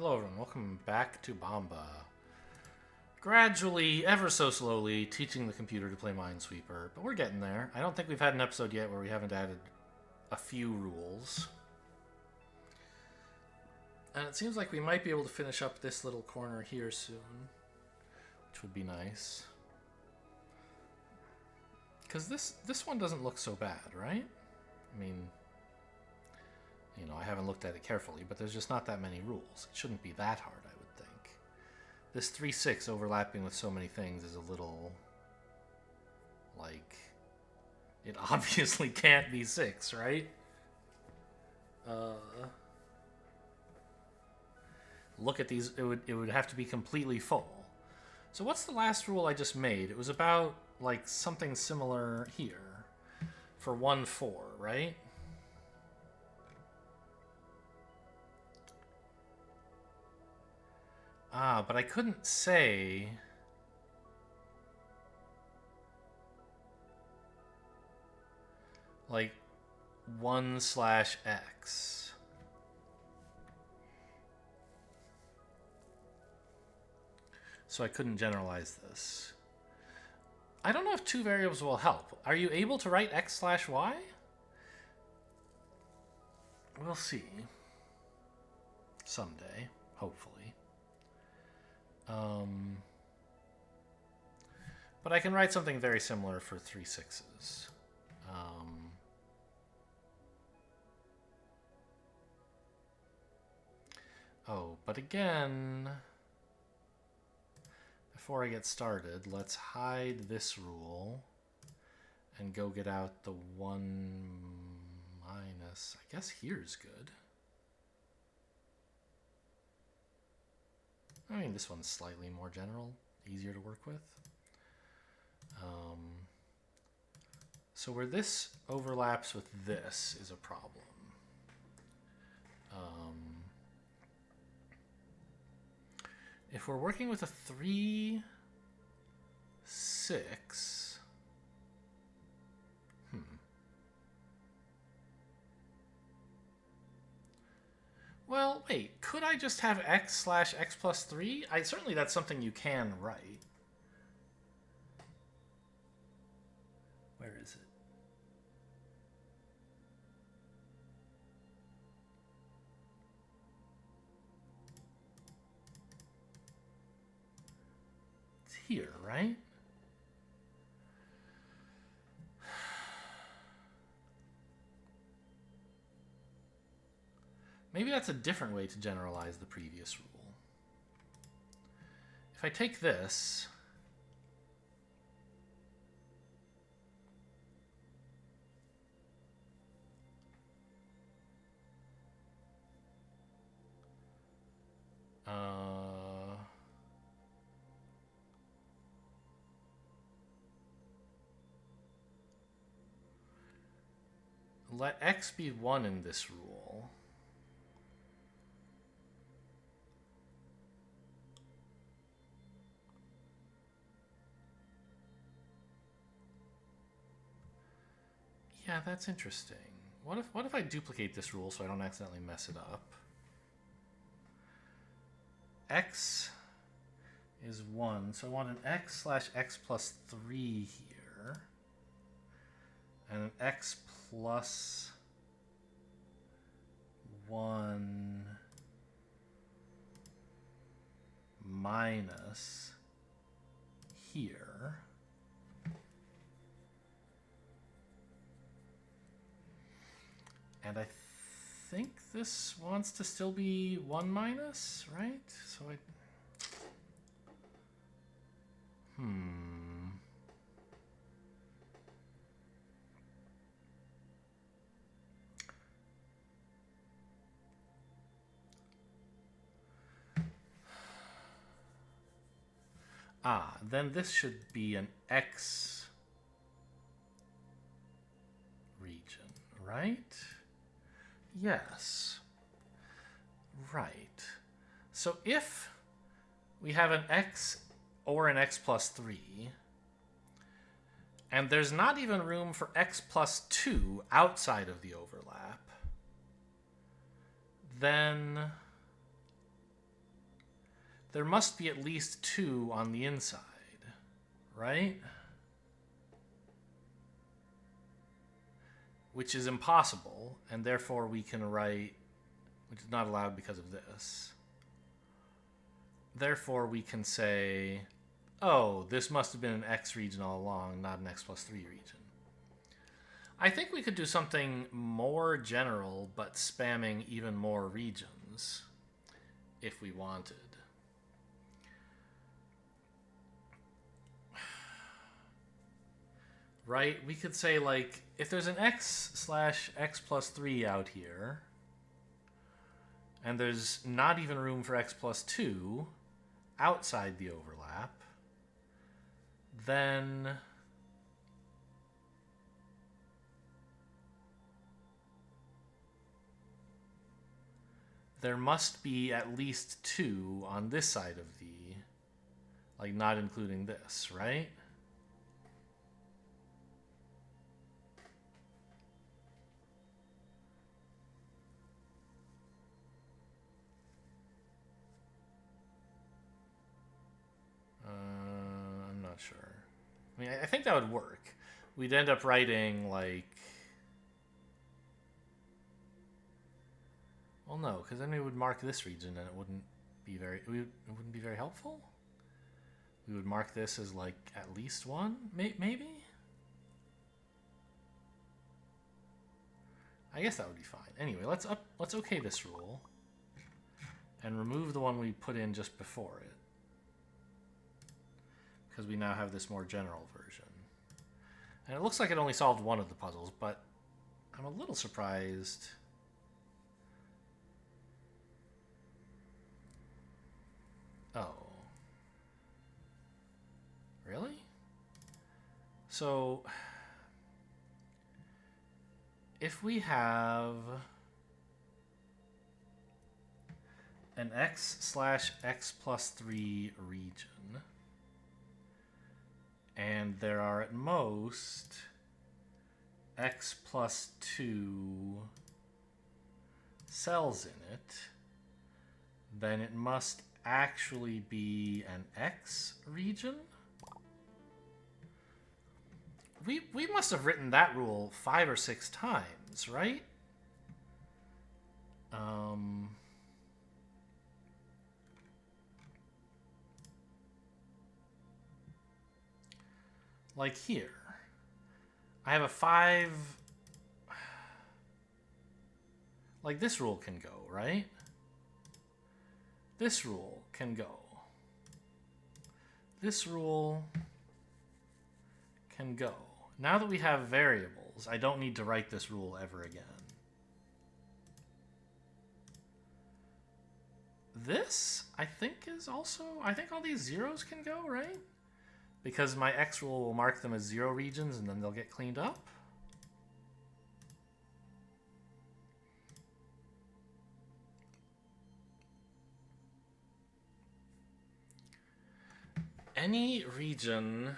Hello everyone, welcome back to Bombe. Gradually, ever so slowly, teaching the computer to play Minesweeper, but we're getting there. I don't think we've had an episode yet where we haven't added a few rules. And it seems like we might be able to finish up this little corner here soon, which would be nice. Because this one doesn't look so bad, right? I mean, you know, I haven't looked at it carefully, but there's just not that many rules. It shouldn't be that hard, I would think. This 3-6 overlapping with so many things is a little, like, it obviously can't be 6, right? Look at these, it would have to be completely full. So what's the last rule I just made? It was about, like, something similar here for 1-4, right? Ah, but I couldn't say... like 1/x. So I couldn't generalize this. I don't know if two variables will help. Are you able to write x/y? We'll see. Someday, hopefully. But I can write something very similar for 3/6s. Oh, but again, before I get started, let's hide this rule and go get out the 1 minus. I guess here's good. I mean, this one's slightly more general, easier to work with. So where this overlaps with this is a problem. If we're working with a 3/6, Well, wait, could I just have x/x plus 3? Certainly that's something you can write. Where is it? It's here, right? Maybe that's a different way to generalize the previous rule. If I take this, let x be 1 in this rule. Yeah, that's interesting. What if I duplicate this rule so I don't accidentally mess it up? X is 1, so I want an x/x plus 3 here. And an x plus 1 minus here. And I think this wants to still be 1 minus, right? So then this should be an X region, right? Yes. Right. So if we have an X or an X plus 3, and there's not even room for X plus 2 outside of the overlap, then there must be at least 2 on the inside, right? Which is impossible, and therefore we can write, which is not allowed because of this. Therefore we can say, oh, this must have been an X region all along, not an X plus 3 region. I think we could do something more general, but spamming even more regions if we wanted. Right? We could say, like, if there's an x/x plus 3 out here, and there's not even room for x plus 2 outside the overlap, then there must be at least 2 on this side of the, like, not including this, right? I'm not sure. I mean, I think that would work. We'd end up writing, like... Well, no, because then we would mark this region and it wouldn't be very helpful. We would mark this as, like, at least 1, maybe? I guess that would be fine. Anyway, let's okay this rule and remove the one we put in just before it, because we now have this more general version. And it looks like it only solved one of the puzzles, but I'm a little surprised. Oh. Really? So, if we have an x/x plus 3 region, and there are at most x plus 2 cells in it, then it must actually be an X region? We must have written that rule 5 or 6 times, right? Like here. I have a 5... Like this rule can go, right? This rule can go. This rule can go. Now that we have variables, I don't need to write this rule ever again. This, I think, is also... I think all these zeros can go, right? Because my X rule will mark them as 0 regions and then they'll get cleaned up. Any region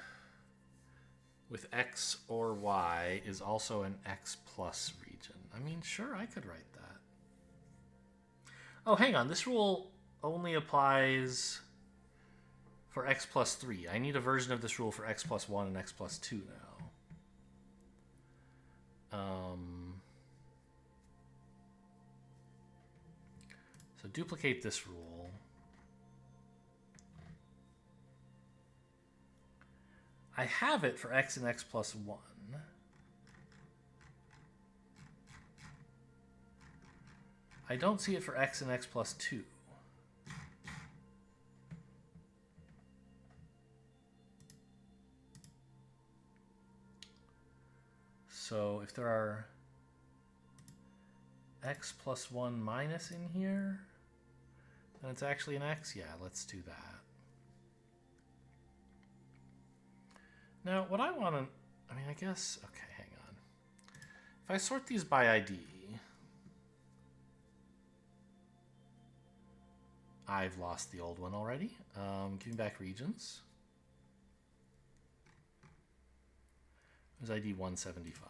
with X or Y is also an X plus region. I mean, sure, I could write that. Oh, hang on. This rule only applies for X plus 3. I need a version of this rule for X plus 1 and X plus 2 now. So duplicate this rule. I have it for X and X plus 1. I don't see it for X and X plus 2. So if there are X plus 1 minus in here, then it's actually an X? Yeah, let's do that. Now, what I want to... I mean, I guess... Okay, hang on. If I sort these by ID, I've lost the old one already. Giving back regions. There's ID 175.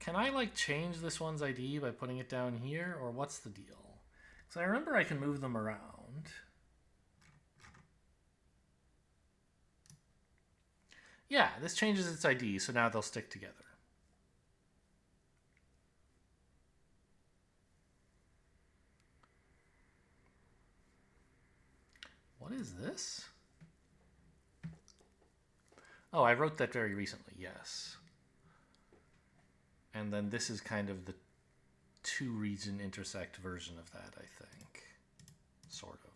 Can I, like, change this one's ID by putting it down here, or what's the deal? Because I remember I can move them around. Yeah, this changes its ID, so now they'll stick together. What is this? Oh, I wrote that very recently, yes. And then this is kind of the two region intersect version of that, I think. Sort of.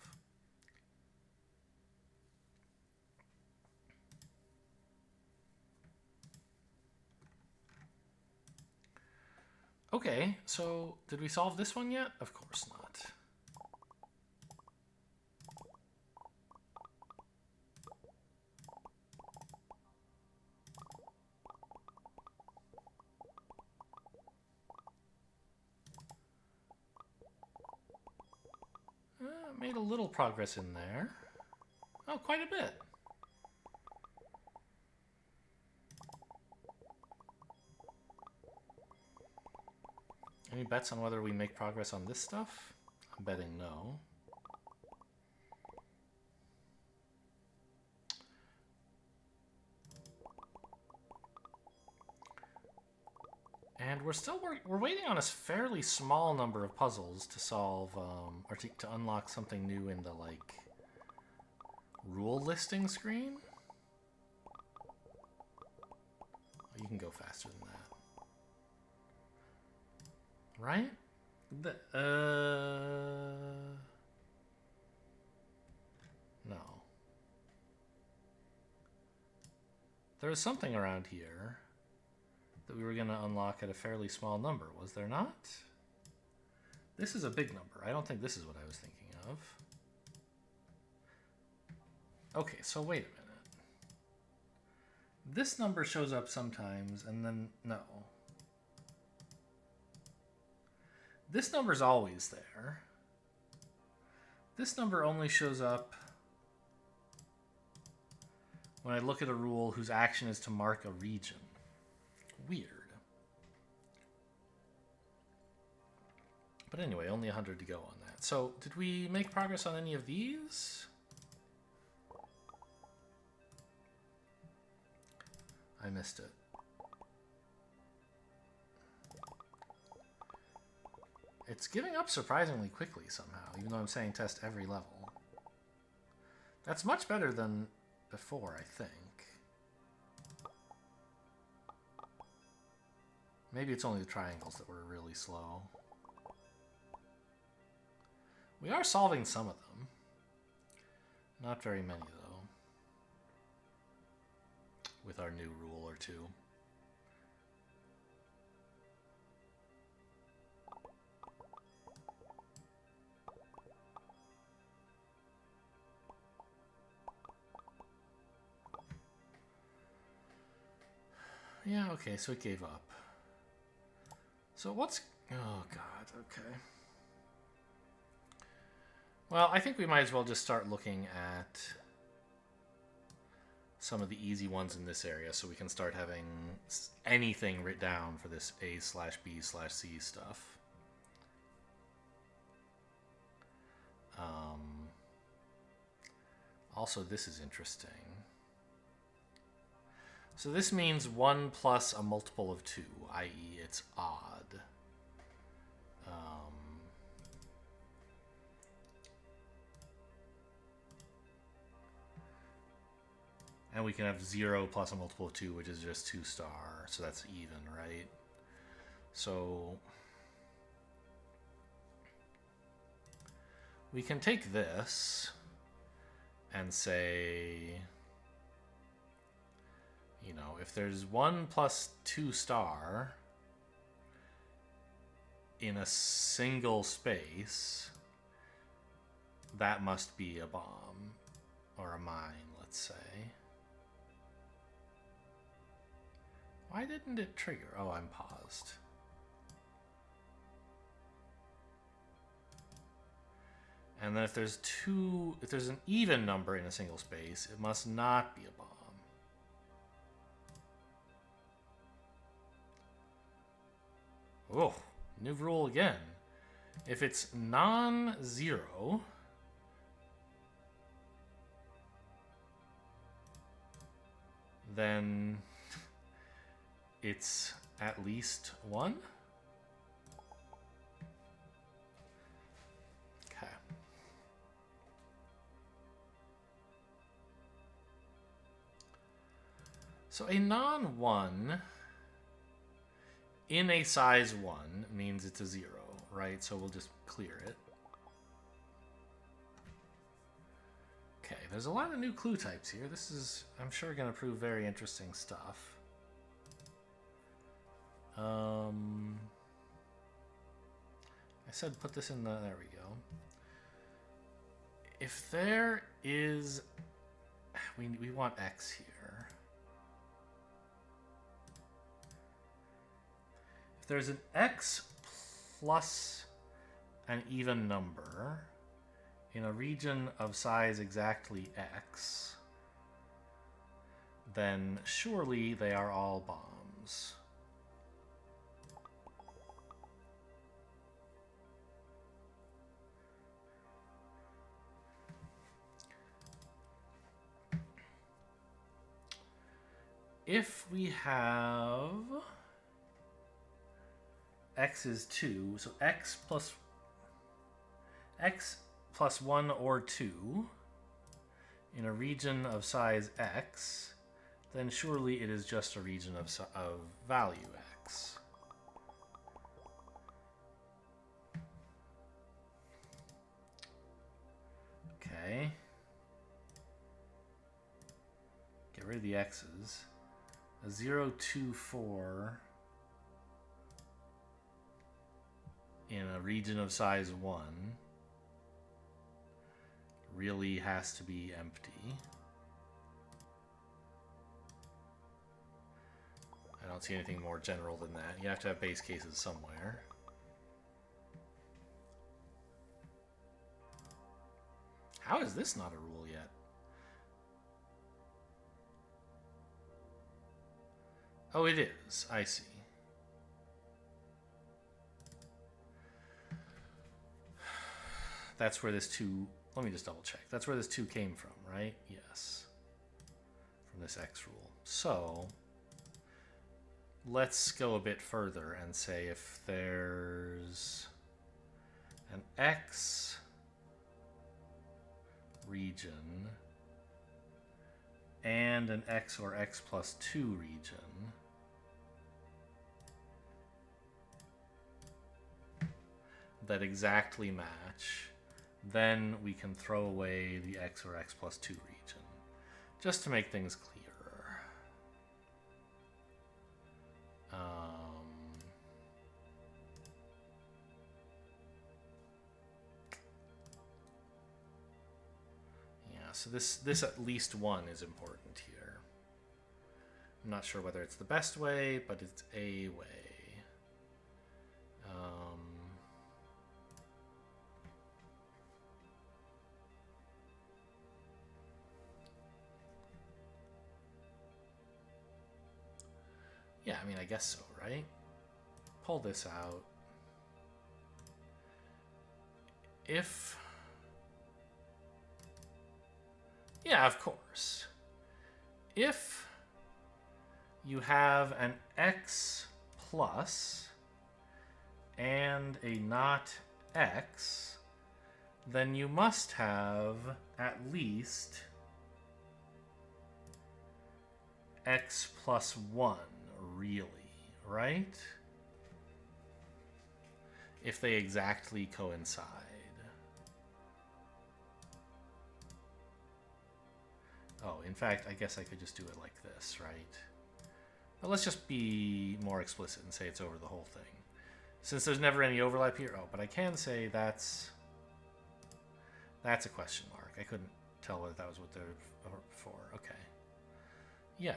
Okay, so did we solve this one yet? Of course not. Made a little progress in there. Oh, quite a bit. Any bets on whether we make progress on this stuff? I'm betting no. And we're waiting on a fairly small number of puzzles to solve, or to unlock something new in the, like, rule listing screen. Oh, you can go faster than that. Right? No. There was something around here that we were going to unlock at a fairly small number, was there not? This is a big number. I don't think this is what I was thinking of. Okay, so wait a minute. This number shows up sometimes, and then no. This number's always there. This number only shows up when I look at a rule whose action is to mark a region. Weird. But anyway, only 100 to go on that. So, did we make progress on any of these? I missed it. It's giving up surprisingly quickly somehow, even though I'm saying test every level. That's much better than before, I think. Maybe it's only the triangles that were really slow. We are solving some of them. Not very many, though. With our new rule or two. Yeah, okay, so it gave up. So what's... Oh, God, okay. Well, I think we might as well just start looking at some of the easy ones in this area so we can start having anything written down for this A/B/C stuff. Also, this is interesting. So this means 1 plus a multiple of 2, i.e. it's odd. And we can have 0 plus a multiple of 2, which is just 2 star, so that's even, right? So we can take this and say, you know, if there's 1 plus 2 star in a single space, that must be a bomb or a mine, let's say. Why didn't it trigger? Oh, I'm paused. And then if there's an even number in a single space, it must not be a bomb. Oh, new rule again. If it's non-zero, then it's at least 1. Okay. So a non-1 in a size 1 means it's a 0, right? So we'll just clear it. Okay, there's a lot of new clue types here. This is, I'm sure, going to prove very interesting stuff. I said put this in the, there we go. If there is, we want x here. If there's an x plus an even number in a region of size exactly x, then surely they are all bombs. If we have x is 2, so x plus 1 or 2 in a region of size x, then surely it is just a region of value x. Okay. Get rid of the x's. A 0, 2, 4 in a region of size 1 really has to be empty. I don't see anything more general than that. You have to have base cases somewhere. How is this not a rule yet? Oh, it is. I see. That's where this 2... Let me just double check. That's where this 2 came from, right? Yes. From this X rule. So, let's go a bit further and say if there's an X region and an X or X plus 2 region, that exactly match, then we can throw away the X or X plus 2 region, just to make things clearer. Yeah, so this at least 1 is important here. I'm not sure whether it's the best way, but it's a way. Yeah, I mean, I guess so, right? Pull this out. If... Yeah, of course. If you have an X plus and a not X, then you must have at least X plus 1. Really, right? If they exactly coincide. Oh, in fact, I guess I could just do it like this, right? But let's just be more explicit and say it's over the whole thing. Since there's never any overlap here, oh, but I can say that's a question mark. I couldn't tell whether that was what they're for. Okay. Yeah.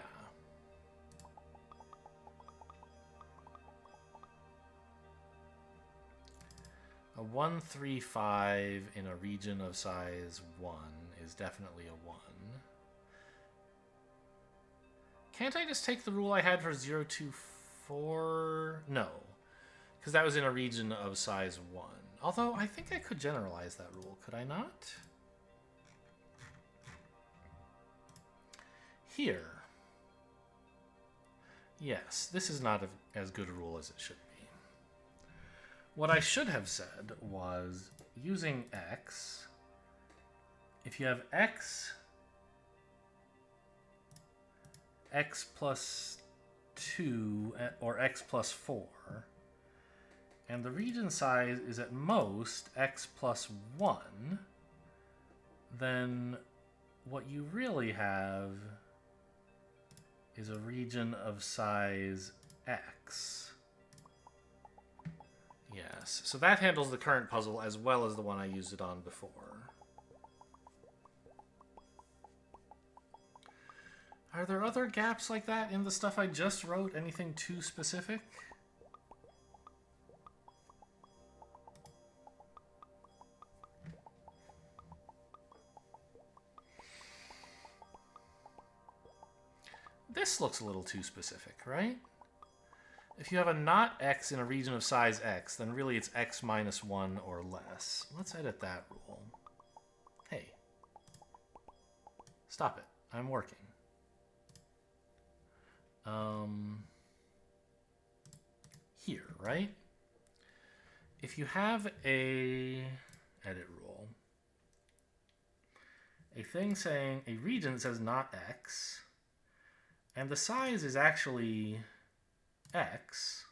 A 1, 3, 5 in a region of size 1 is definitely a 1. Can't I just take the rule I had for 0, 2, 4? No, because that was in a region of size 1. Although, I think I could generalize that rule, could I not? Here. Yes, this is not as good a rule as it should be. What I should have said was using x, if you have x plus 2 or x plus 4, and the region size is at most x plus 1, then what you really have is a region of size x. Yes, so that handles the current puzzle as well as the one I used it on before. Are there other gaps like that in the stuff I just wrote? Anything too specific? This looks a little too specific, right? If you have a not x in a region of size x, then really it's x minus 1 or less. Let's edit that rule. Hey. Stop it. I'm working. Here, right? If you have a edit rule, a thing saying a region that says not x, and the size is actually x,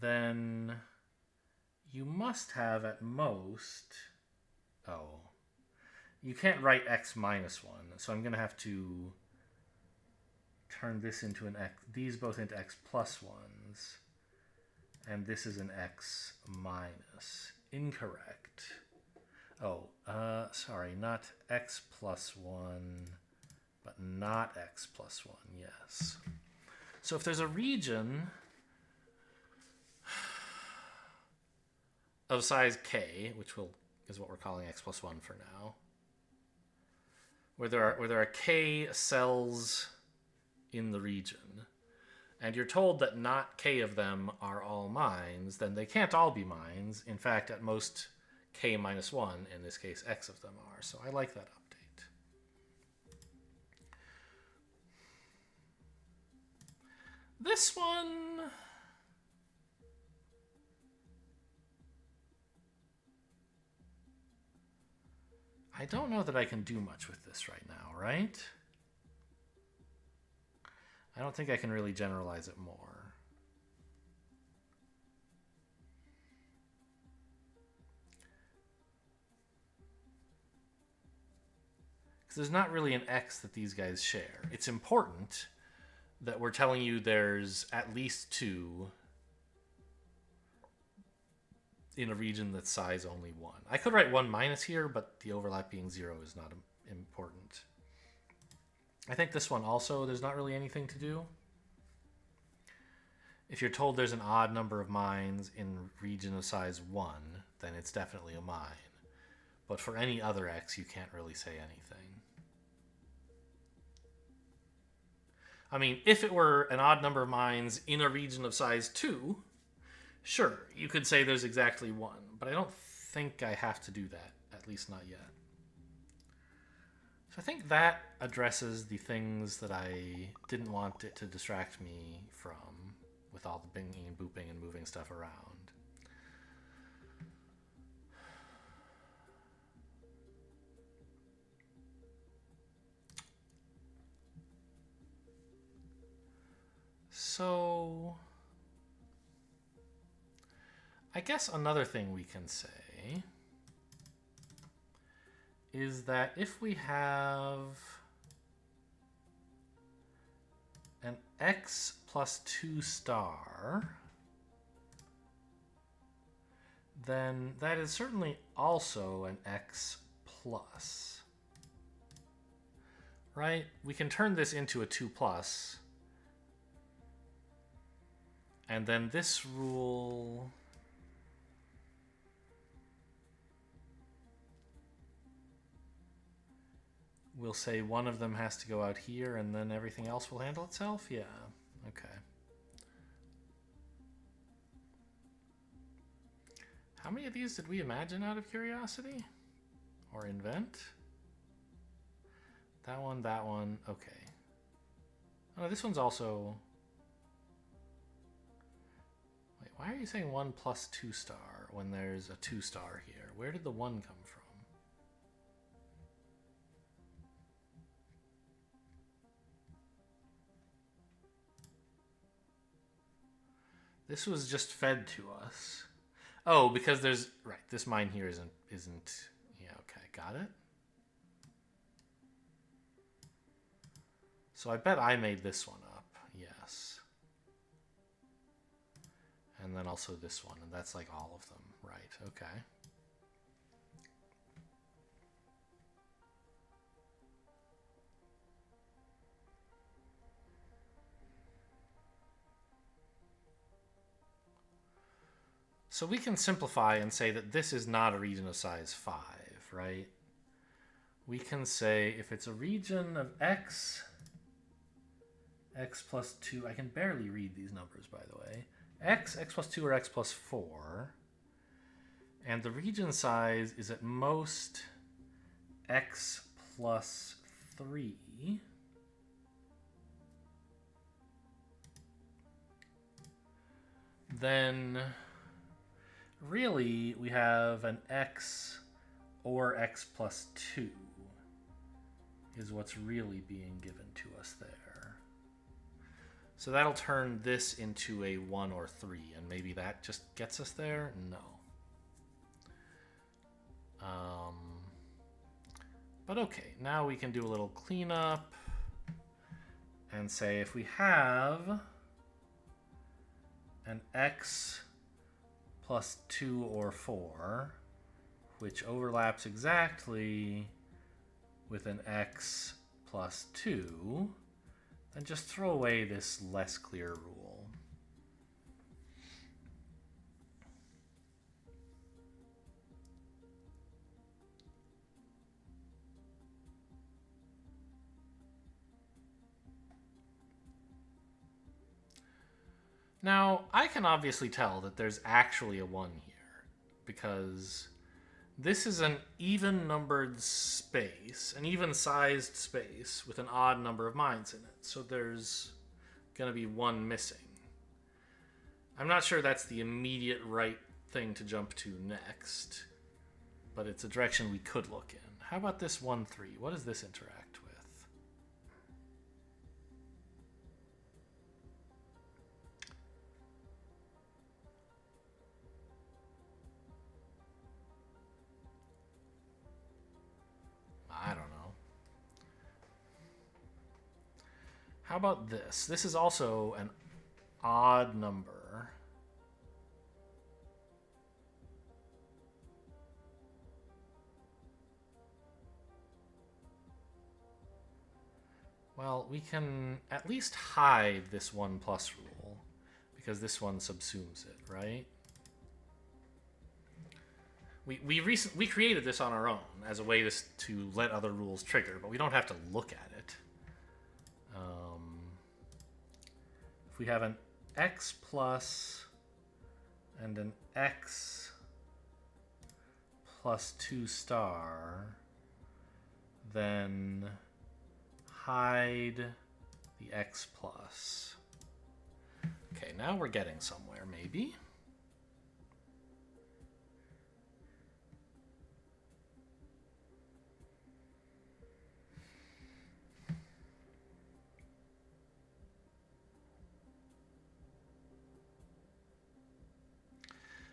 then you must have at most, you can't write x minus 1, so I'm going to have to turn this into an x, these both into x plus 1s, and this is an x minus. Incorrect. Sorry, not x plus 1, but not x plus 1, yes. So if there's a region of size k, which is what we're calling x plus 1 for now, where there are k cells in the region, and you're told that not k of them are all mines, then they can't all be mines. In fact, at most k minus 1, in this case x of them are. So I like that update. This one, I don't know that I can do much with this right now, right? I don't think I can really generalize it more. Because there's not really an x that these guys share. It's important that we're telling you there's at least 2 in a region that's size only 1. I could write 1 minus here, but the overlap being 0 is not important. I think this one also, there's not really anything to do. If you're told there's an odd number of mines in region of size 1, then it's definitely a mine. But for any other x, you can't really say anything. I mean, if it were an odd number of mines in a region of size 2, sure, you could say there's exactly 1. But I don't think I have to do that, at least not yet. So I think that addresses the things that I didn't want it to distract me from, with all the binging and booping and moving stuff around. So I guess another thing we can say is that if we have an x plus 2 star, then that is certainly also an x plus. Right? We can turn this into a 2 plus. And then this rule will say one of them has to go out here and then everything else will handle itself? Yeah, okay. How many of these did we imagine out of curiosity? Or invent? That one, okay. Oh, this one's also... Wait, why are you saying 1 plus 2 star when there's a 2 star here? Where did the 1 come from? This was just fed to us. Oh, because there's... Right, this mine here isn't... Yeah, okay, got it. So I bet I made this one up, yes. And then also this one, and that's like all of them, right, okay. So we can simplify and say that this is not a region of size 5, right? We can say if it's a region of x plus 2, I can barely read these numbers, by the way. X plus 2, or x plus 4. And the region size is at most x plus 3. Then really we have an x or x plus 2 is what's really being given to us there. So that'll turn this into a 1 or 3, and maybe that just gets us there? No. But okay, now we can do a little cleanup and say if we have an x plus 2 or 4, which overlaps exactly with an x plus 2, then just throw away this less clear rule. Now, I can obviously tell that there's actually a 1 here, because this is an even-numbered space, an even-sized space with an odd number of mines in it, so there's going to be 1 missing. I'm not sure that's the immediate right thing to jump to next, but it's a direction we could look in. How about this 1, 3? What does this interact with? I don't know. How about this? This is also an odd number. Well, we can at least hide this 1 plus rule, because this one subsumes it, right? We created this on our own as a way to let other rules trigger, but we don't have to look at it. If we have an x plus and an x plus 2 star, then hide the x plus. Okay, now we're getting somewhere, maybe.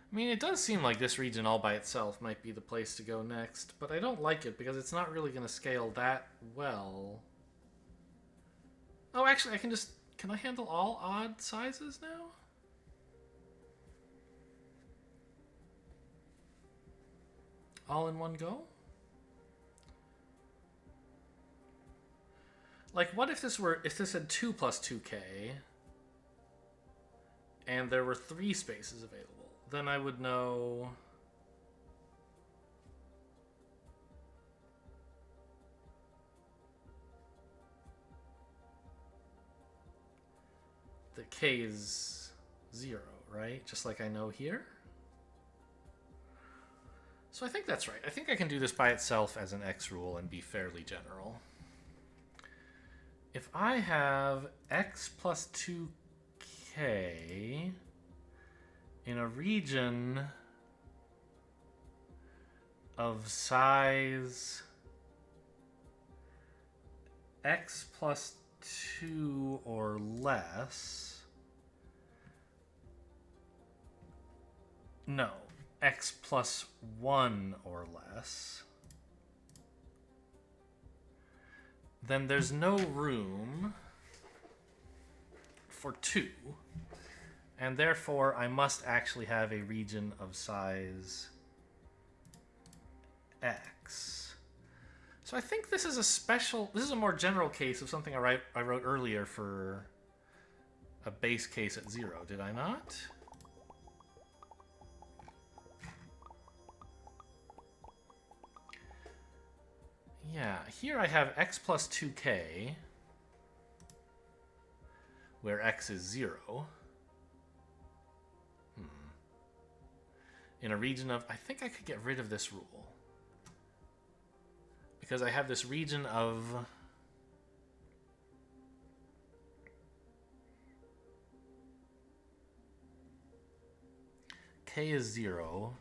I mean, it does seem like this region all by itself might be the place to go next, but I don't like it because it's not really going to scale that well. Oh, actually, can I handle all odd sizes now? All in one go? Like, what if this had 2 plus 2k, and there were 3 spaces available? Then I would know... that k is 0, right? Just like I know here. So I think that's right. I think I can do this by itself as an x rule and be fairly general. if I have x plus 2k in a region of size x plus 2 or less, no, x plus 1 or less, then there's no room for 2, and therefore I must actually have a region of size x. So I think this is a more general case of something I wrote earlier for a base case at 0, did I not? Yeah, here I have x plus 2k, where x is 0. In a region of, I think I could get rid of this rule. Because I have this region of k is 0,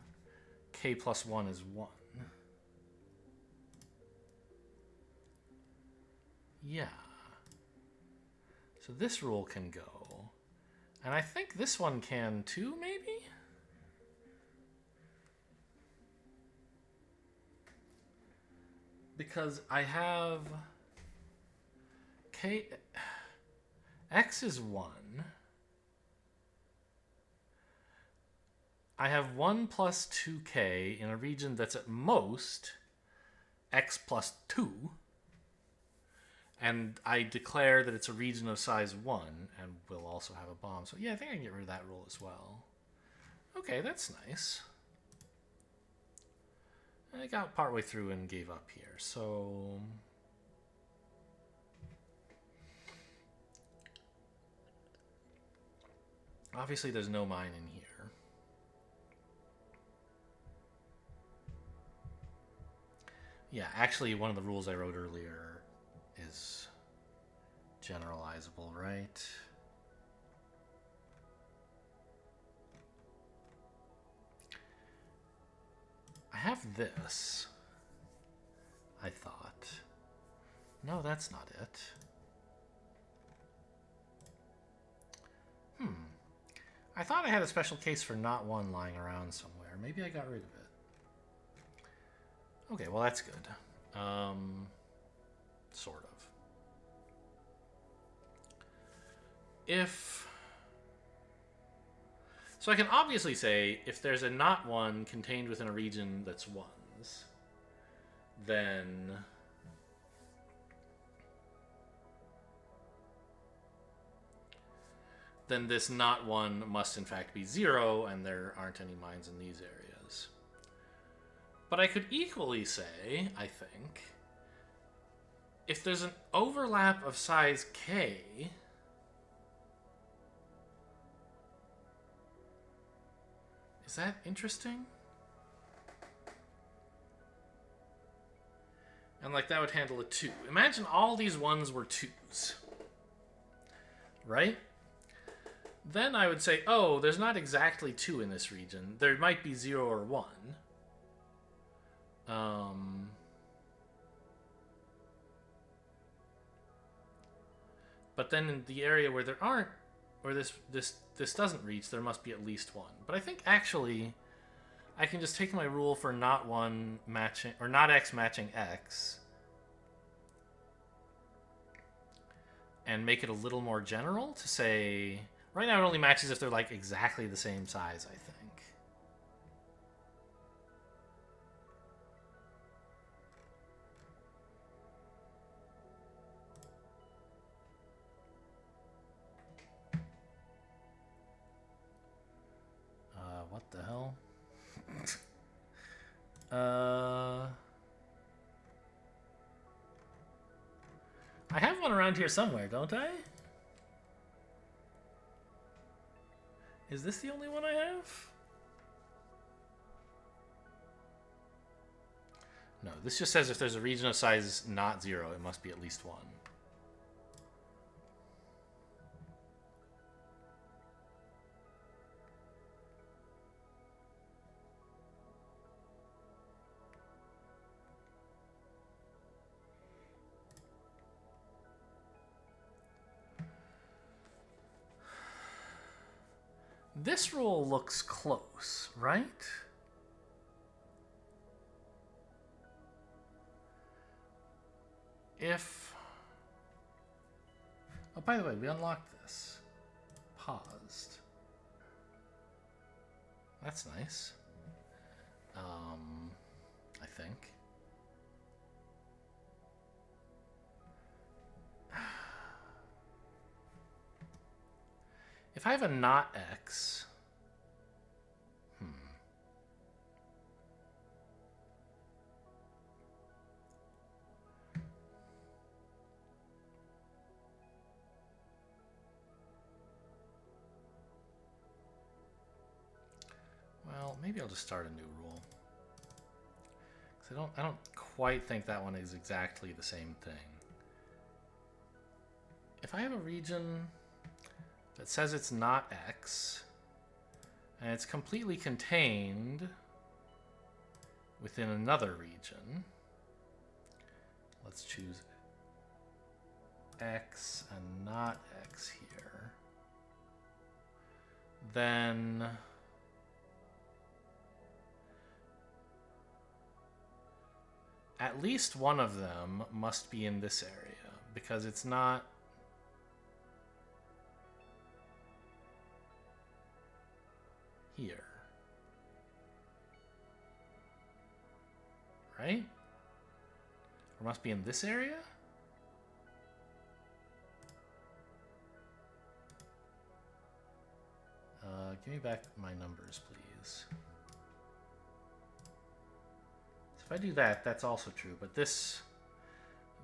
k plus 1 is 1. Yeah. So this rule can go. And I think this one can too, maybe? Because I have k, x is 1. I have 1 plus 2k in a region that's at most x plus 2. And I declare that it's a region of size 1, and we'll also have a bomb. So yeah, I think I can get rid of that rule as well. Okay, that's nice. I got partway through and gave up here, so... Obviously there's no mine in here. Yeah, actually one of the rules I wrote earlier is generalizable, right? I have this, I thought. No, that's not it. I thought I had a special case for not 1 lying around somewhere. Maybe I got rid of it. Okay, well that's good. Sort of. So I can obviously say if there's a not 1 contained within a region that's 1s, then this not 1 must in fact be 0, and there aren't any mines in these areas. But I could equally say, I think, if there's an overlap of size k, is that interesting? And like that would handle a 2. Imagine all these 1s were 2s. Right? Then I would say, oh, there's not exactly 2 in this region. There might be 0 or 1. But then in the area where there aren't, or this doesn't reach, there must be at least 1. But I think actually I can just take my rule for not 1 matching, or not x matching x, and make it a little more general to say, right now it only matches if they're like exactly the same size, I think. What the hell? I have one around here somewhere, don't I? Is this the only one I have? No, this just says if there's a region of size not 0, it must be at least 1. This rule looks close, right? If... Oh, by the way, we unlocked this. Paused. That's nice. I think. If I have a not X... Well, maybe I'll just start a new rule. 'Cause I don't quite think that one is exactly the same thing. If I have a region that says it's not X, and it's completely contained within another region, let's choose X and not X here, then at least one of them must be in this area, because it's not here. Right? Or must be in this area? Give me back my numbers, please. So if I do that, that's also true, but this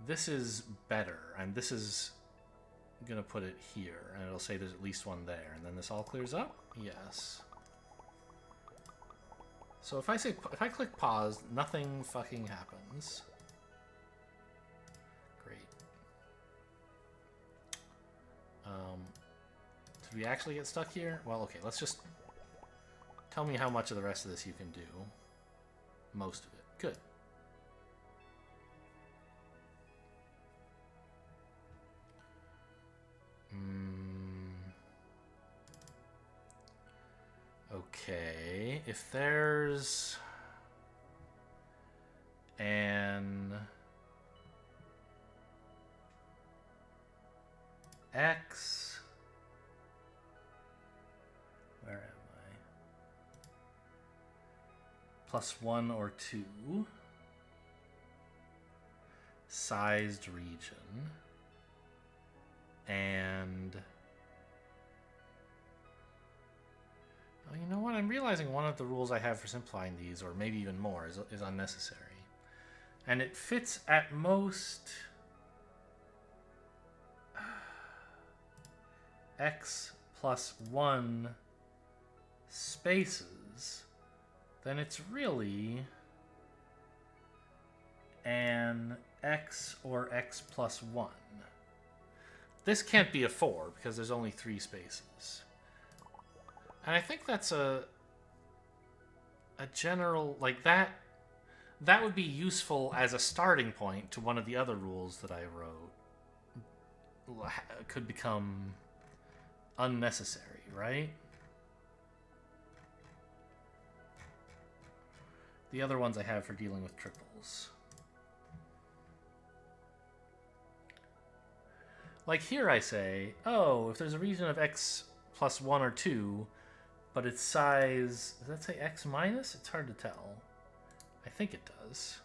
is better, and this is gonna put it here, and it'll say there's at least one there, and then this all clears up? Yes. So if I click pause, nothing fucking happens. Great. Did we actually get stuck here? Well, okay, let's just... Tell me how much of the rest of this you can do. Most of it. Good. Okay, if there's an X, where am I? +1 or 2 sized region, and oh, you know what? I'm realizing one of the rules I have for simplifying these, or maybe even more, is unnecessary. And it fits at most X +1 spaces, then it's really an X or X +1. This can't be a 4 because there's only 3 spaces. And I think that's a general, like that would be useful as a starting point to one of the other rules that I wrote. Could become unnecessary, right? The other ones I have for dealing with triples. Like here I say, oh, if there's a region of X +1 or 2, but its size, does that say X minus? It's hard to tell. I think it does.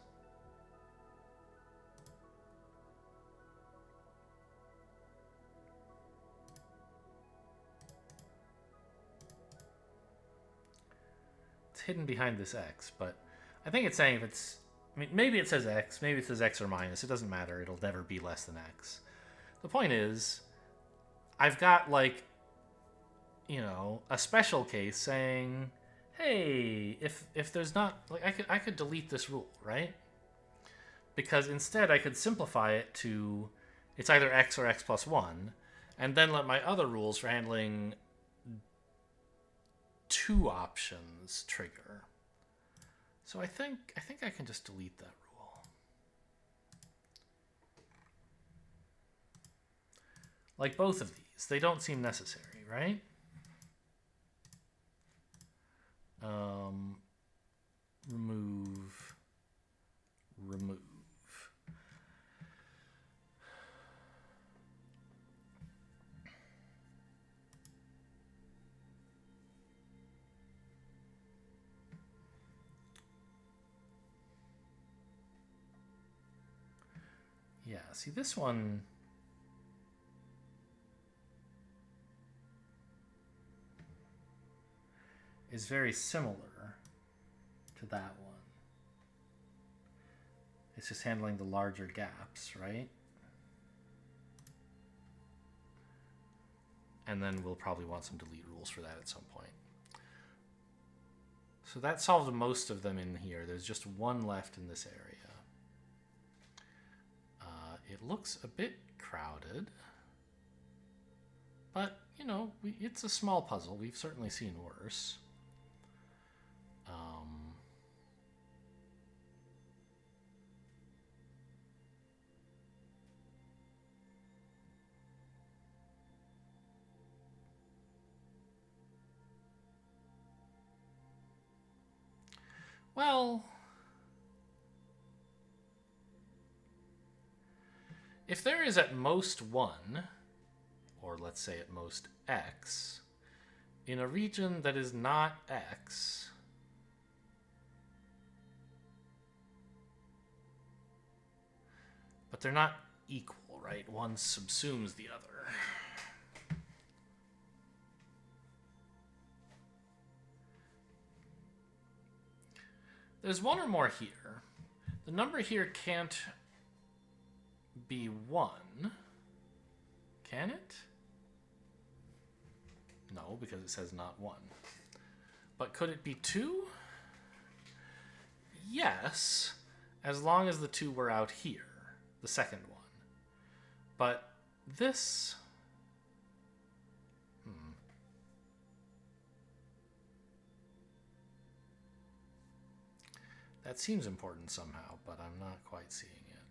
It's hidden behind this X, but I think it's saying if it's, I mean, maybe it says X, maybe it says X or minus. It doesn't matter. It'll never be less than X. The point is, I've got, like, you know, a special case saying, hey, if there's not, like, I could delete this rule, right? Because instead I could simplify it to it's either X or X +1, and then let my other rules for handling 2 options trigger. So I think I can just delete that rule. Like both of these, they don't seem necessary, right? Remove. Yeah, see this one... is very similar to that one. It's just handling the larger gaps, right? And then we'll probably want some delete rules for that at some point. So that solved most of them in here. There's just one left in this area. It looks a bit crowded. But, you know, it's a small puzzle. We've certainly seen worse. Well, if there is at most 1, or let's say at most x, in a region that is not x, but they're not equal, right? One subsumes the other. There's 1 or more here. The number here can't be 1. Can it? No, because it says not 1. But could it be 2? Yes, as long as the 2 were out here, the second one. But this... That seems important somehow, but I'm not quite seeing it.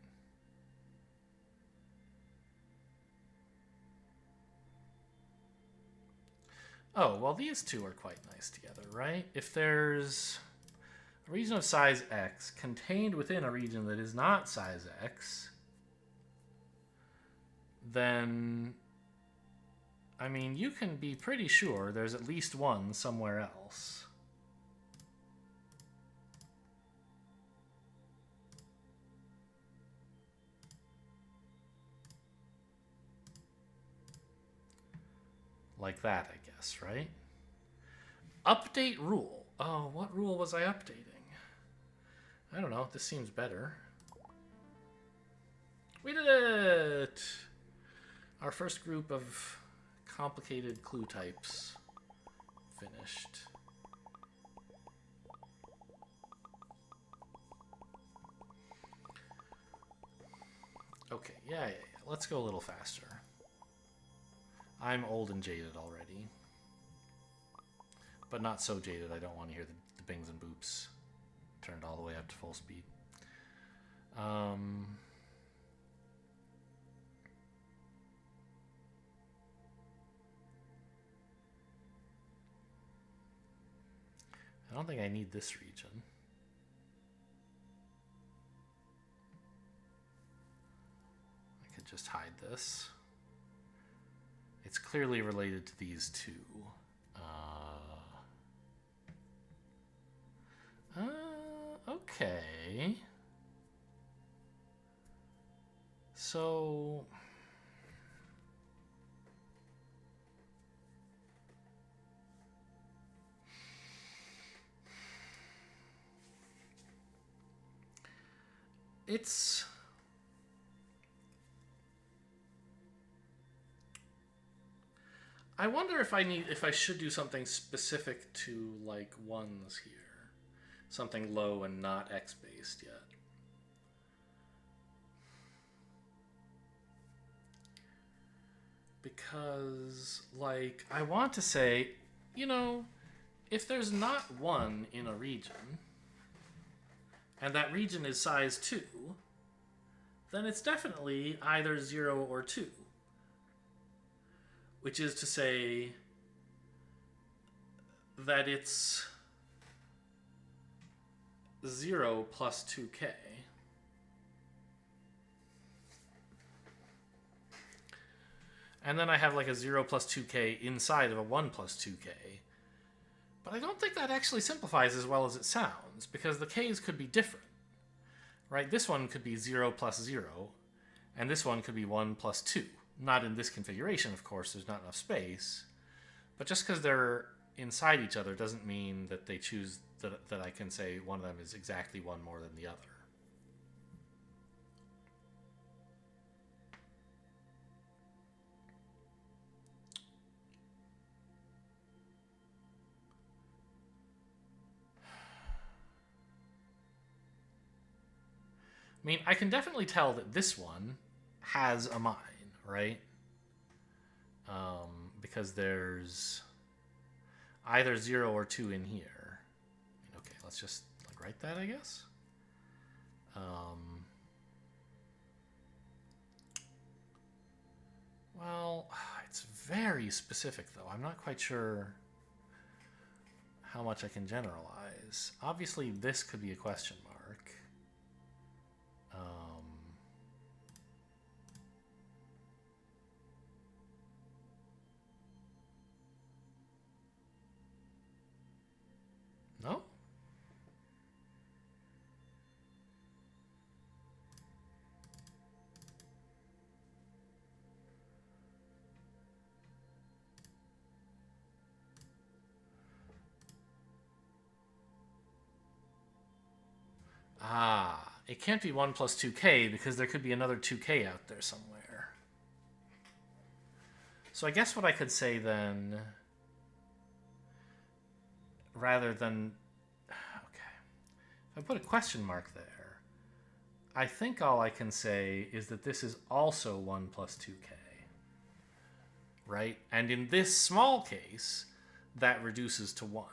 Oh, well, these two are quite nice together, right? If there's a region of size x contained within a region that is not size x, then, I mean, you can be pretty sure there's at least 1 somewhere else. Like that, I guess, right? Update rule. Oh, what rule was I updating? I don't know. This seems better. We did it! Our first group of complicated clue types finished. Okay, yeah. Let's go a little faster. I'm old and jaded already. But not so jaded I don't want to hear the bings and boops turned all the way up to full speed. I don't think I need this region. I could just hide this. It's clearly related to these two. Okay. So... It's... I wonder if I should do something specific to like ones here. Something low and not X based yet. Because like I want to say, you know, if there's not 1 in a region and that region is size 2, then it's definitely either 0 or 2. Which is to say that it's 0 plus 2k. And then I have like a 0 plus 2k inside of a 1 plus 2k. But I don't think that actually simplifies as well as it sounds, because the k's could be different. Right? This one could be 0 plus 0, and this one could be 1 plus 2. Not in this configuration, of course, there's not enough space. But just because they're inside each other doesn't mean that they choose that I can say one of them is exactly one more than the other. I mean, I can definitely tell that this one has a mine, right? Because there's either 0 or 2 in here. I mean, okay, let's just like write that, I guess. Well, it's very specific, though. I'm not quite sure how much I can generalize. Obviously, this could be a question mark. No? Ah, it can't be 1 plus 2k because there could be another 2k out there somewhere. So I guess what I could say then, rather than... Okay. If I put a question mark there, I think all I can say is that this is also 1 plus 2k. Right? And in this small case, that reduces to 1.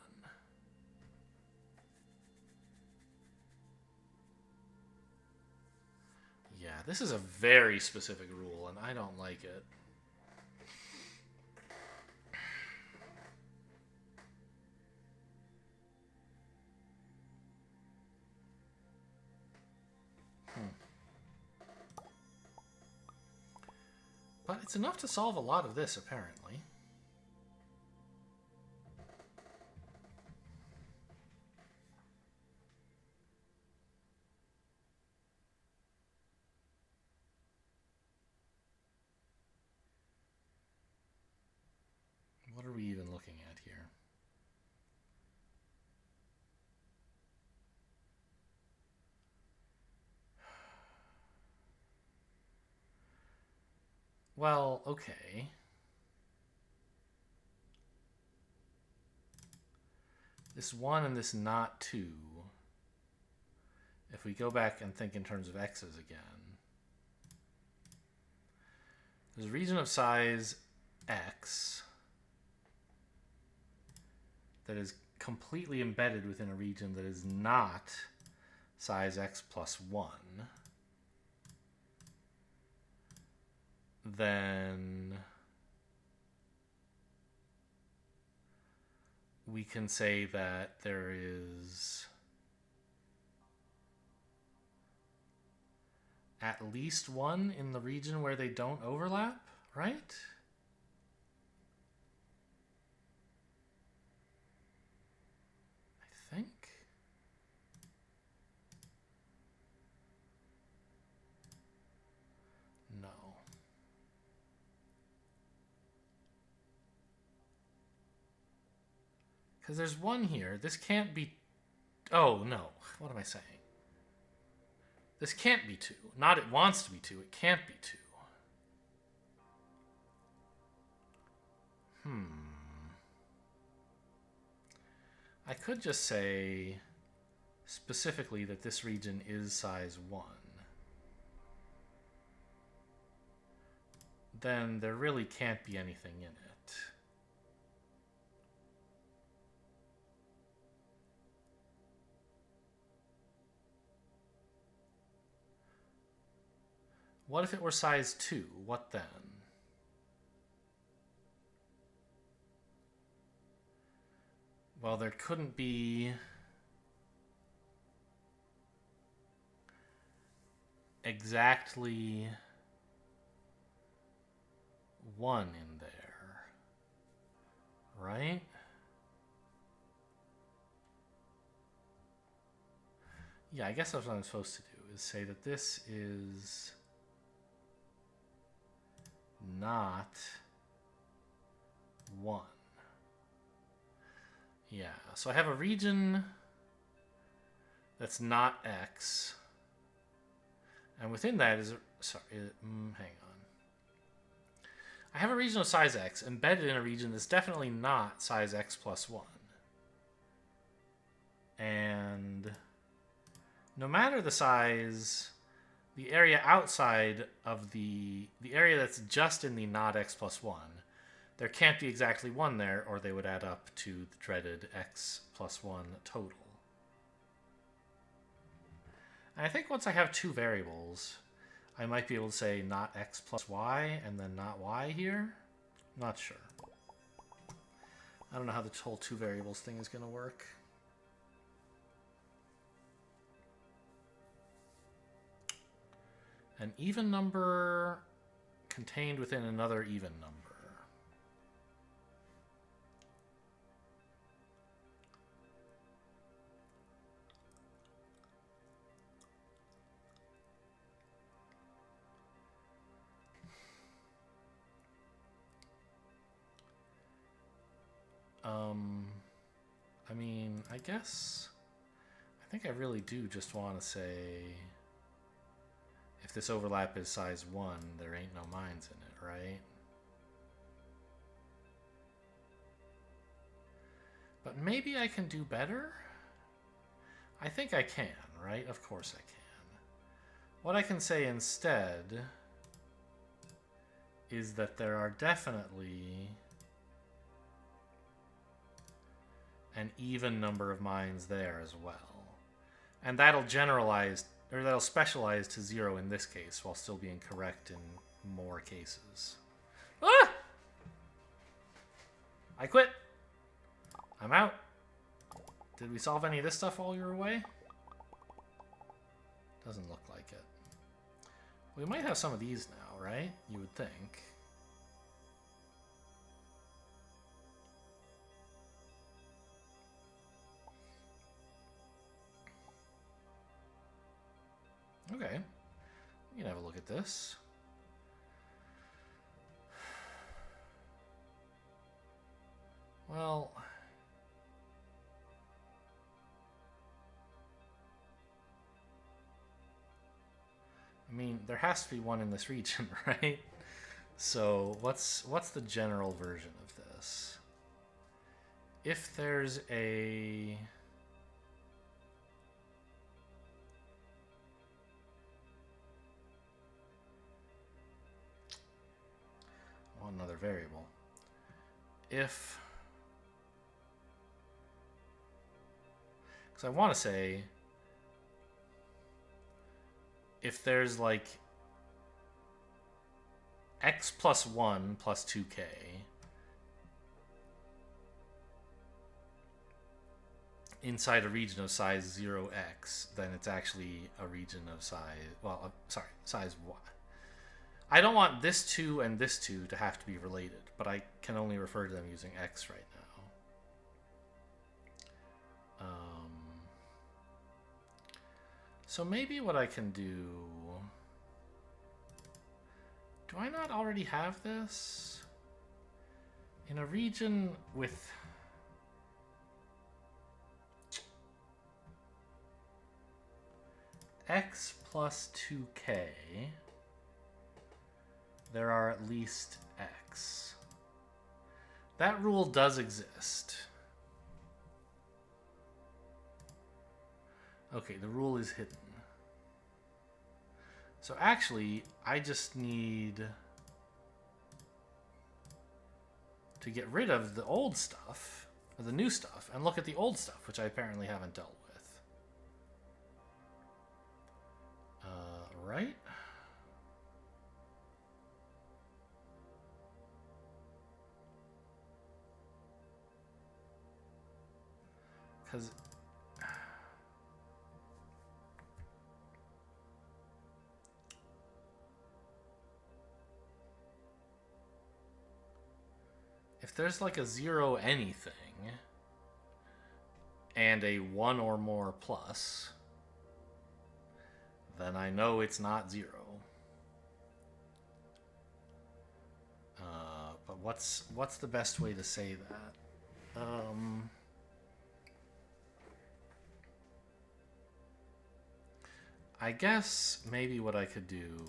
Yeah, this is a very specific rule, and I don't like it. But it's enough to solve a lot of this, apparently. What are we even looking at here? Well, okay. This 1 and this not 2, if we go back and think in terms of x's again, there's a region of size x that is completely embedded within a region that is not size x plus 1, then we can say that there is at least 1 in the region where they don't overlap, right? I think. No. Because there's 1 here. This can't be... Oh, no. What am I saying? This can't be 2. Not it wants to be 2. It can't be 2. I could just say specifically that this region is size 1. Then there really can't be anything in it. What if it were size 2? What then? Well, there couldn't be... exactly 1 in there, right? Yeah, I guess that's what I'm supposed to do, is say that this is not 1. Yeah, so I have a region that's not X. And within that is, hang on. I have a region of size X embedded in a region that's definitely not size X plus 1. And no matter the size, the area outside of the area that's just in the not X plus 1, there can't be exactly 1 there, or they would add up to the dreaded X plus 1 total. And I think once I have 2 variables, I might be able to say not X plus Y and then not Y here. Not sure. I don't know how the whole 2 variables thing is going to work. An even number contained within another even number. I mean, I guess I think I really do just want to say if this overlap is size 1, there ain't no mines in it, right? But maybe I can do better? I think I can, right? Of course I can. What I can say instead is that there are definitely an even number of mines there as well. And that'll generalize, or that'll specialize to 0 in this case, while still being correct in more cases. Ah! I quit. I'm out. Did we solve any of this stuff while you were away? Doesn't look like it. We might have some of these now, right? You would think. Okay. We can have a look at this. Well, I mean, there has to be 1 in this region, right? So what's the general version of this? If there's a another variable. If, because I want to say, if there's like X plus 1 plus 2K, inside a region of size 0x, then it's actually a region of size, well, size 1. I don't want this 2 and this 2 to have to be related, but I can only refer to them using X right now. So maybe what I can do... Do I not already have this? In a region with... X plus 2K... there are at least X. That rule does exist. Okay, the rule is hidden. So actually, I just need to get rid of the old stuff, or the new stuff, and look at the old stuff, which I apparently haven't dealt with. Right? Because If there's like a 0 anything and a 1 or more plus, then I know it's not 0. But what's the best way to say that? I guess maybe what I could do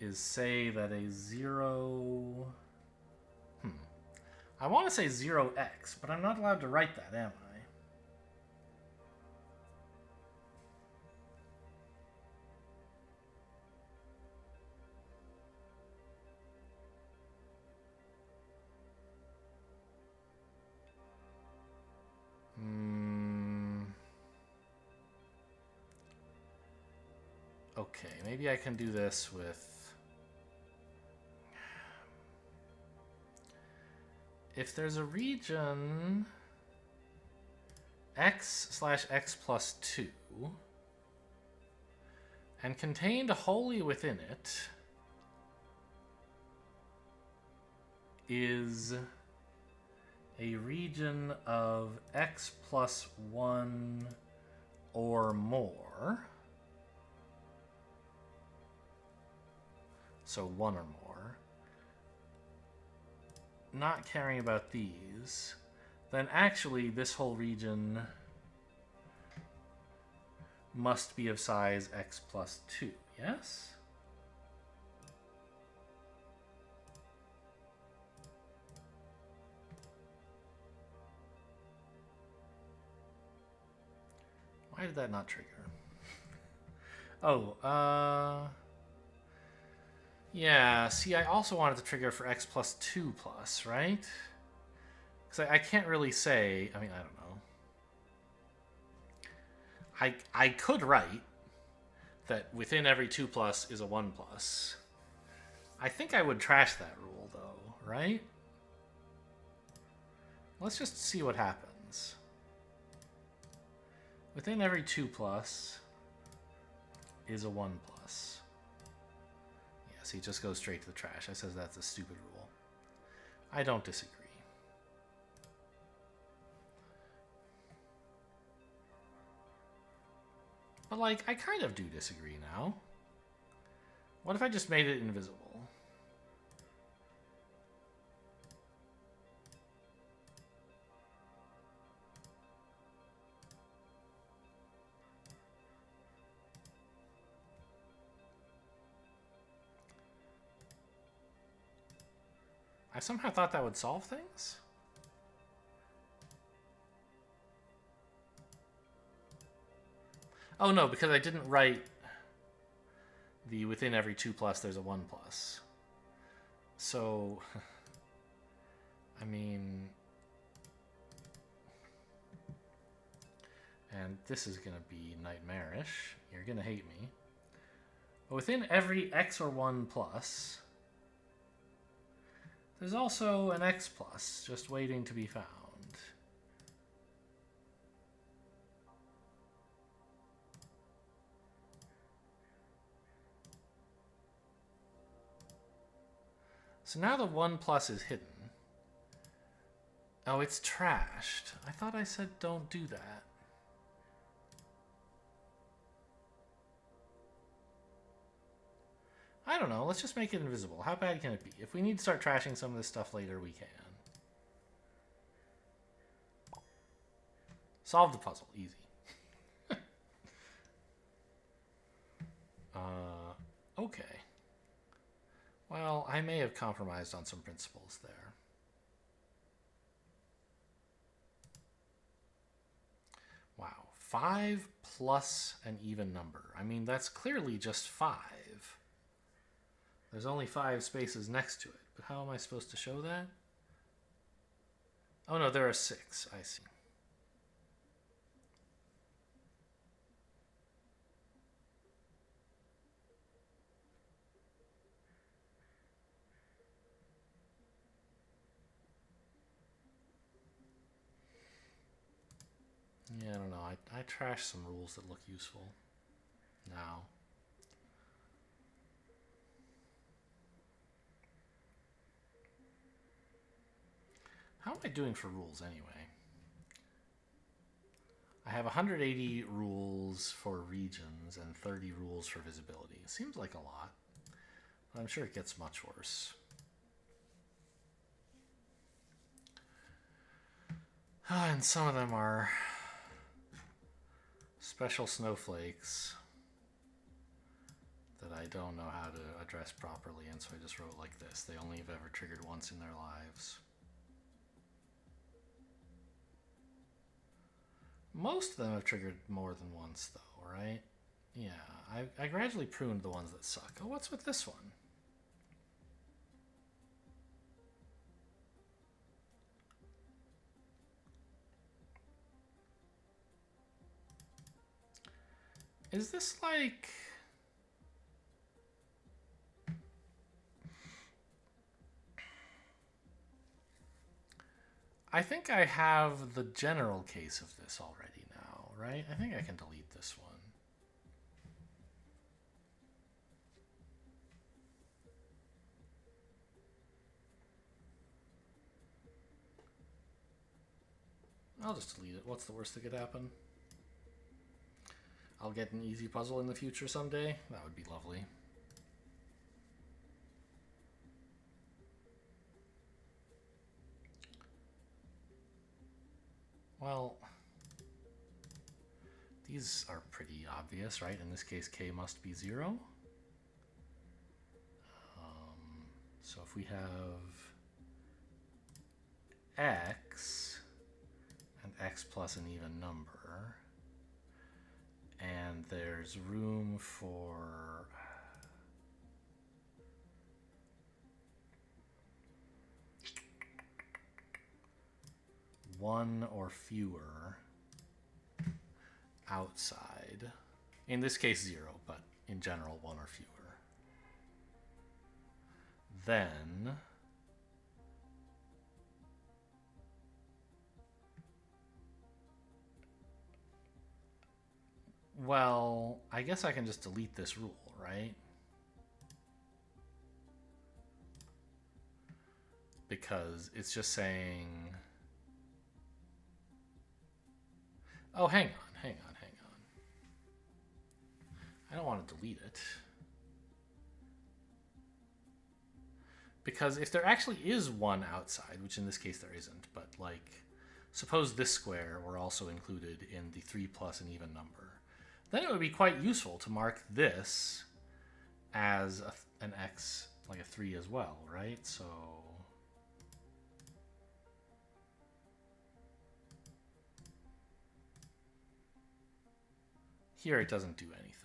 is say that a 0... I want to say 0x, but I'm not allowed to write that, am I? Okay, maybe I can do this with... If there's a region x/x plus 2 and contained wholly within it is a region of x plus 1 or more, so 1 or more, not caring about these, then actually this whole region must be of size x plus 2, yes? Why did that not trigger? Oh, yeah, see, I also wanted to trigger for x plus 2 plus, right? Because I can't really say, I mean, I don't know. I could write that within every 2 plus is a 1 plus. I think I would trash that rule, though, right? Let's just see what happens. Within every 2 plus is a 1 plus. Yeah, see, it just goes straight to the trash. I says that's a stupid rule. I don't disagree. But, like, I kind of do disagree now. What if I just made it invisible? I somehow thought that would solve things? Oh no, because I didn't write the within every 2 plus there's a 1 plus. So, I mean... And this is going to be nightmarish. You're going to hate me. But within every x or 1 plus, there's also an x plus just waiting to be found. So now the 1 plus is hidden. Oh, it's trashed. I thought I said don't do that. I don't know. Let's just make it invisible. How bad can it be? If we need to start trashing some of this stuff later, we can. Solve the puzzle. Easy. Okay. Well, I may have compromised on some principles there. Wow. 5 plus an even number. I mean, that's clearly just 5. There's only 5 spaces next to it. But how am I supposed to show that? Oh no, there are 6. I see. Yeah, I don't know. I trash some rules that look useful now. How am I doing for rules anyway? I have 180 rules for regions and 30 rules for visibility. Seems like a lot, but I'm sure it gets much worse. And some of them are special snowflakes that I don't know how to address properly, and so I just wrote like this. They only have ever triggered once in their lives. Most of them have triggered more than once, though, right? Yeah, I gradually pruned the ones that suck. Oh, what's with this one? Is this like... I think I have the general case of this already now, right? I think I can delete this one. I'll just delete it. What's the worst that could happen? I'll get an easy puzzle in the future someday. That would be lovely. Well, these are pretty obvious, right? In this case, k must be 0. So if we have x and x plus an even number, and there's room for one or fewer outside, in this case 0, but in general 1 or fewer, then well, I guess I can just delete this rule, right? Because it's just saying, oh, hang on. I don't want to delete it. Because if there actually is one outside, which in this case there isn't, but like, suppose this square were also included in the 3 plus an even number, then it would be quite useful to mark this as an x, like a 3 as well, right? So here it doesn't do anything.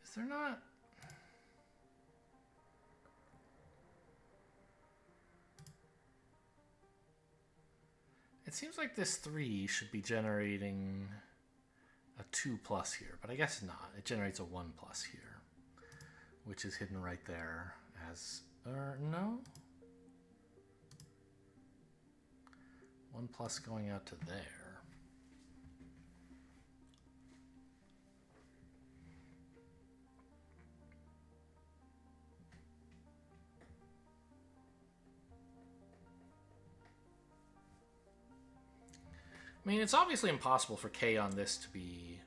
Is there not? It seems like this 3 should be generating a 2 plus here, but I guess not. It generates a 1 plus here, which is hidden right there as, no? 1 plus going out to there. I mean, it's obviously impossible for k on this to be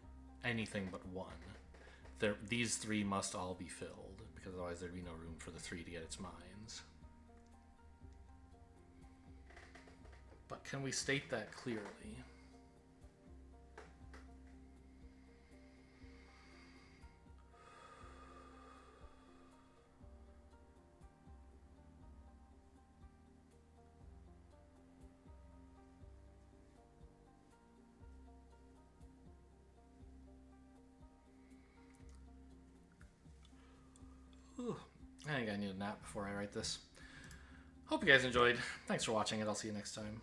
anything but 1. These 3 must all be filled, because otherwise there'd be no room for the 3 to get its mines. But can we state that clearly? I think I need a nap before I write this. Hope you guys enjoyed. Thanks for watching, and I'll see you next time.